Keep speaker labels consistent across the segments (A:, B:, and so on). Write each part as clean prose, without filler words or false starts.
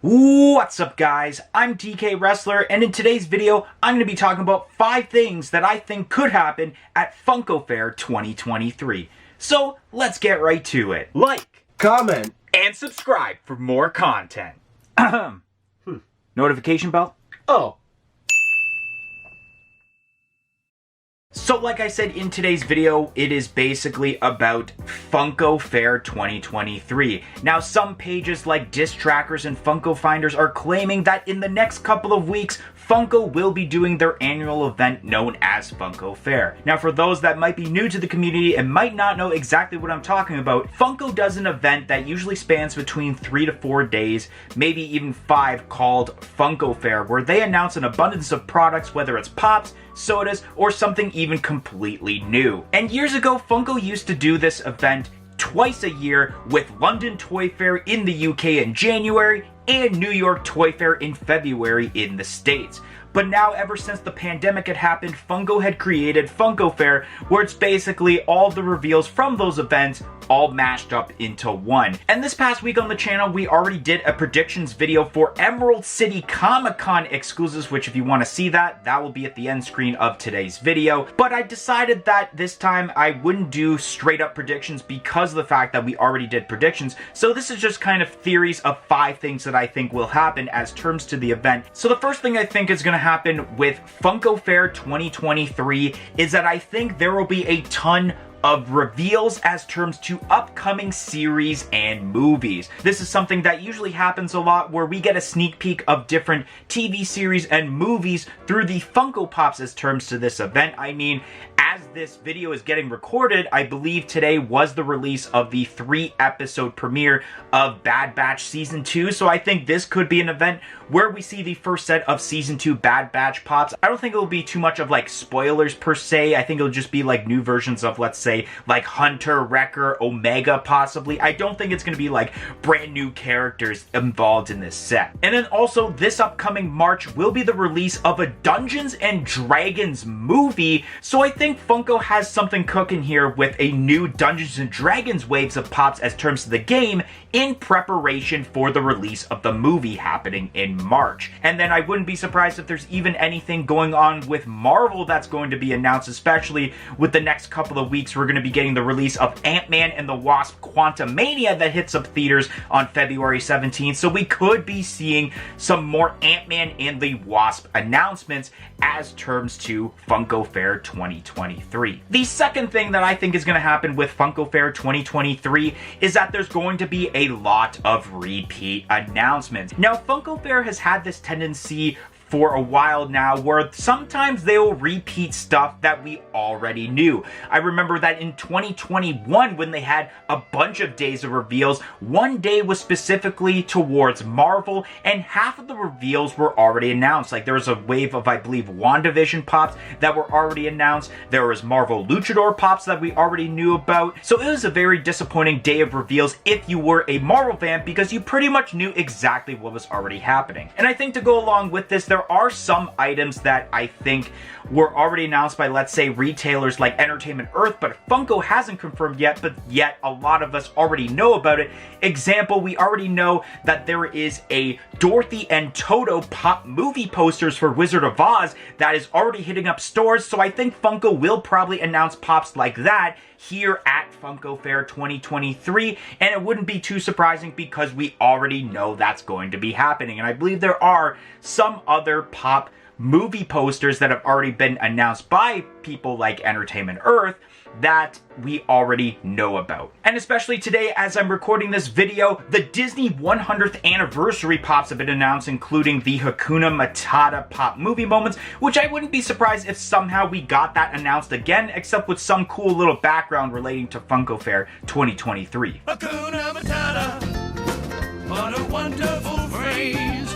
A: What's up guys, I'm DK Wrestler, and in today's video, I'm going to be talking about 5 things that I think could happen at Funko Fair 2023. So, let's get right to it. Like,
B: comment,
A: and subscribe for more content. Notification bell?
B: Oh.
A: So like I said in today's video, it is basically about Funko Fair 2023. Now some pages like Disc Trackers and Funko Finders are claiming that in the next couple of weeks, Funko will be doing their annual event known as Funko Fair. Now for those that might be new to the community and might not know exactly what I'm talking about, Funko does an event that usually spans between 3 to 4 days, maybe even 5, called Funko Fair, where they announce an abundance of products, whether it's pops, sodas, or something even completely new. And years ago, Funko used to do this event twice a year, with London Toy Fair in the UK in January and New York Toy Fair in February in the States. But now, ever since the pandemic had happened, Funko had created Funko Fair, where it's basically all the reveals from those events all mashed up into one. And this past week on the channel, we already did a predictions video for Emerald City Comic-Con exclusives, which if you want to see that, that will be at the end screen of today's video. But I decided that this time I wouldn't do straight up predictions because of the fact that we already did predictions. So this is just kind of theories of 5 things that I think will happen as terms to the event. So the first thing I think is going to happen with Funko Fair 2023 is that I think there will be a ton of reveals as terms to upcoming series and movies. This is something that usually happens a lot, where we get a sneak peek of different TV series and movies through the Funko Pops as terms to this event. I mean, as this video is getting recorded, I believe today was the release of the 3-episode premiere of Bad Batch Season 2, so I think this could be an event where we see the first set of Season 2 Bad Batch Pops. I don't think it'll be too much of like spoilers per se. I think it'll just be like new versions of, let's say, like Hunter, Wrecker, Omega possibly. I don't think it's going to be like brand new characters involved in this set. And then also this upcoming March will be the release of a Dungeons and Dragons movie, so I think Funko has something cooking here with a new Dungeons and Dragons waves of pops as terms to the game in preparation for the release of the movie happening in March. And then I wouldn't be surprised if there's even anything going on with Marvel that's going to be announced, especially with the next couple of weeks. We're going to be getting the release of Ant-Man and the Wasp: Quantumania that hits up theaters on February 17th, so we could be seeing some more Ant-Man and the Wasp announcements as terms to Funko Fair 2023. The second thing that I think is going to happen with Funko Fair 2023 is that there's going to be a lot of repeat announcements. Now, Funko Fair has had this tendency for a while now, where sometimes they will repeat stuff that we already knew. I remember that in 2021, when they had a bunch of days of reveals, one day was specifically towards Marvel, and half of the reveals were already announced. Like, there was a wave of, I believe, WandaVision pops that were already announced. There was Marvel Luchador pops that we already knew about. So it was a very disappointing day of reveals if you were a Marvel fan, because you pretty much knew exactly what was already happening. And I think to go along with this, there are some items that I think were already announced by, let's say, retailers like Entertainment Earth, but Funko hasn't confirmed yet, but yet a lot of us already know about it. Example, we already know that there is a Dorothy and Toto pop movie posters for Wizard of Oz that is already hitting up stores, so I think Funko will probably announce pops like that here at Funko Fair 2023, and it wouldn't be too surprising because we already know that's going to be happening. And I believe there are some other pop movie posters that have already been announced by people like Entertainment Earth that we already know about. And especially today, as I'm recording this video, the Disney 100th anniversary pops have been announced, including the Hakuna Matata pop movie moments, which I wouldn't be surprised if somehow we got that announced again, except with some cool little background relating to Funko Fair 2023.
C: Hakuna Matata, what a wonderful phrase.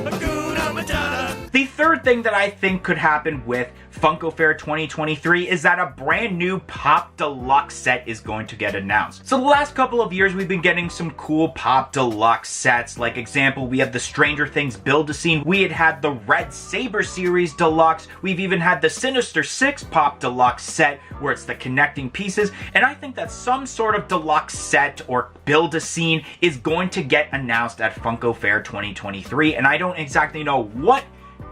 C: Hakuna Matata.
A: The third thing that I think could happen with Funko Fair 2023 is that a brand new Pop Deluxe set is going to get announced. So the last couple of years we've been getting some cool Pop Deluxe sets. Like example, we have the Stranger Things Build-A-Scene, we had the Red Saber series Deluxe, we've even had the Sinister Six Pop Deluxe set where it's the connecting pieces, and I think that some sort of Deluxe set or Build-A-Scene is going to get announced at Funko Fair 2023, and I don't exactly know what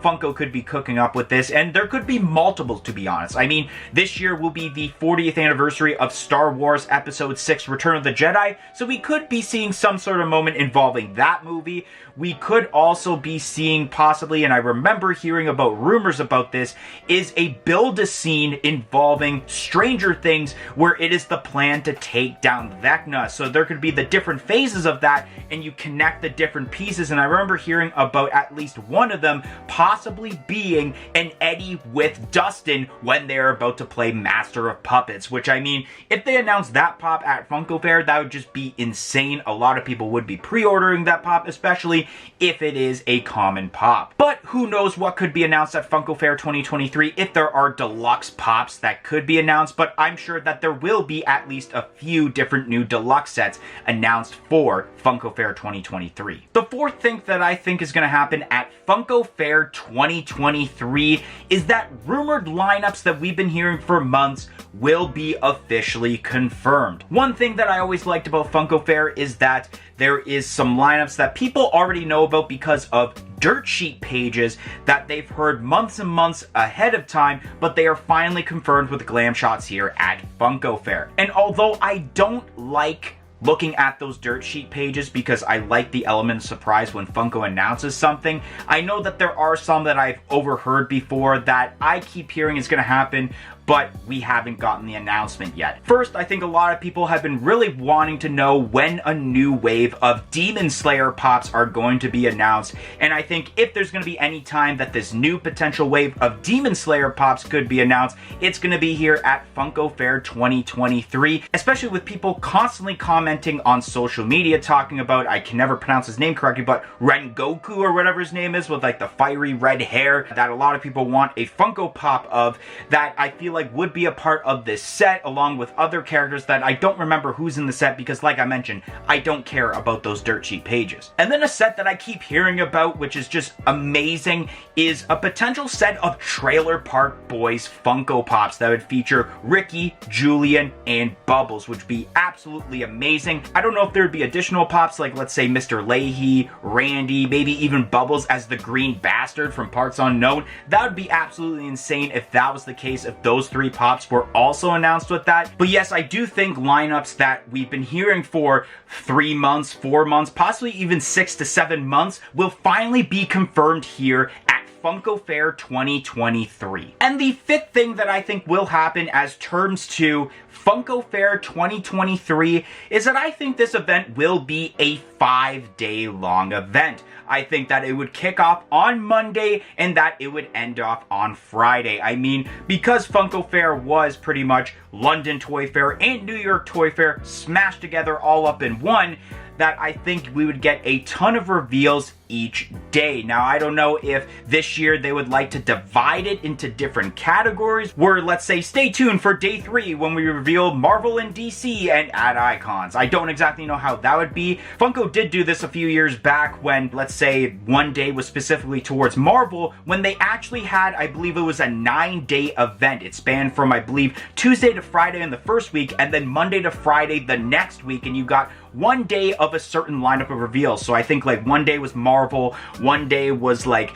A: Funko could be cooking up with this, and there could be multiples, to be honest. I mean, this year will be the 40th anniversary of Star Wars Episode 6 Return of the Jedi, so we could be seeing some sort of moment involving that movie. We could also be seeing possibly, and I remember hearing about rumors about this, is a Build-A-Scene involving Stranger Things where it is the plan to take down Vecna. So there could be the different phases of that, and you connect the different pieces, and I remember hearing about at least one of them possibly being an Eddie with Dustin when they're about to play Master of Puppets, which, I mean, if they announced that pop at Funko Fair, that would just be insane. A lot of people would be pre-ordering that pop, especially if it is a common pop. But who knows what could be announced at Funko Fair 2023 if there are deluxe pops that could be announced, but I'm sure that there will be at least a few different new deluxe sets announced for Funko Fair 2023. The fourth thing that I think is going to happen at Funko Fair 2023 is that rumored lineups that we've been hearing for months will be officially confirmed. One thing that I always liked about Funko Fair is that there is some lineups that people already know about because of dirt sheet pages that they've heard months and months ahead of time, but they are finally confirmed with glam shots here at Funko Fair. And although I don't like looking at those dirt sheet pages because I like the element of surprise when Funko announces something, I know that there are some that I've overheard before that I keep hearing is going to happen, but we haven't gotten the announcement yet. First, I think a lot of people have been really wanting to know when a new wave of Demon Slayer pops are going to be announced, and I think if there's going to be any time that this new potential wave of Demon Slayer pops could be announced, it's going to be here at Funko Fair 2023, especially with people constantly commenting on social media talking about, I can never pronounce his name correctly, but Rengoku or whatever his name is with like the fiery red hair that a lot of people want a Funko Pop of, that I feel like would be a part of this set along with other characters that I don't remember who's in the set because, like I mentioned, I don't care about those dirt sheet pages. And then a set that I keep hearing about, which is just amazing, is a potential set of Trailer Park Boys Funko Pops that would feature Ricky, Julian, and Bubbles, which would be absolutely amazing. I don't know if there would be additional pops like, let's say, Mr. Leahy, Randy, maybe even Bubbles as the Green Bastard from Parts Unknown. That would be absolutely insane if that was the case, if those three pops were also announced with that. But yes, I do think lineups that we've been hearing for 3 months, 4 months, possibly even 6 to 7 months will finally be confirmed here at Funko Fair 2023. And the fifth thing that I think will happen as terms to Funko Fair 2023 is that I think this event will be a 5-day long event. I think that it would kick off on Monday and that it would end off on Friday. I mean, because Funko Fair was pretty much London Toy Fair and New York Toy Fair smashed together all up in one, that I think we would get a ton of reveals each day. Now, I don't know if this year they would like to divide it into different categories where, let's say, stay tuned for day 3 when we reveal Marvel and DC and add icons. I don't exactly know how that would be. Funko did do this a few years back when, let's say, one day was specifically towards Marvel, when they actually had, I believe it was a 9-day event. It spanned from, I believe, Tuesday to Friday in the first week and then Monday to Friday the next week, and you got one day of a certain lineup of reveals. So I think like one day was Marvel, one day was like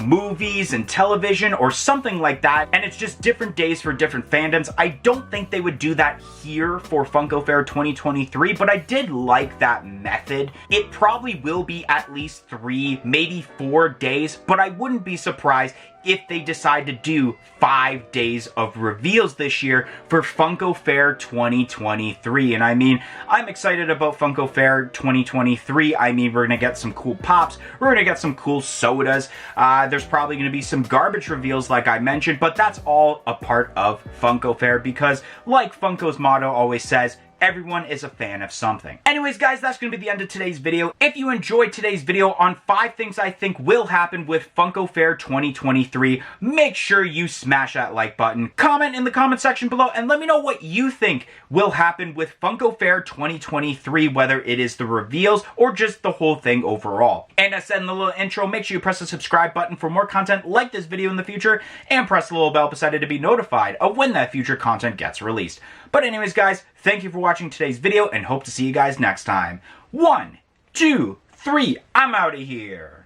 A: movies and television or something like that, and it's just different days for different fandoms. I don't think they would do that here for Funko Fair 2023, but I did like that method. It probably will be at least 3, maybe 4 days, but I wouldn't be surprised if they decide to do 5 days of reveals this year for Funko Fair 2023. And I mean, I'm excited about Funko Fair 2023. I mean, we're gonna get some cool pops, we're gonna get some cool sodas, there's probably gonna be some garbage reveals like I mentioned, but that's all a part of Funko Fair because, like Funko's motto always says, Everyone is a fan of something. Anyways, guys, that's going to be the end of today's video. If you enjoyed today's video on 5 things I think will happen with Funko Fair 2023, make sure you smash that like button. Comment in the comment section below and let me know what you think will happen with Funko Fair 2023, whether it is the reveals or just the whole thing overall. And as said in the little intro, make sure you press the subscribe button for more content like this video in the future, and press the little bell beside it to be notified of when that future content gets released. But anyways, guys, thank you for watching today's video and hope to see you guys next time. 1, 2, 3, I'm out of here.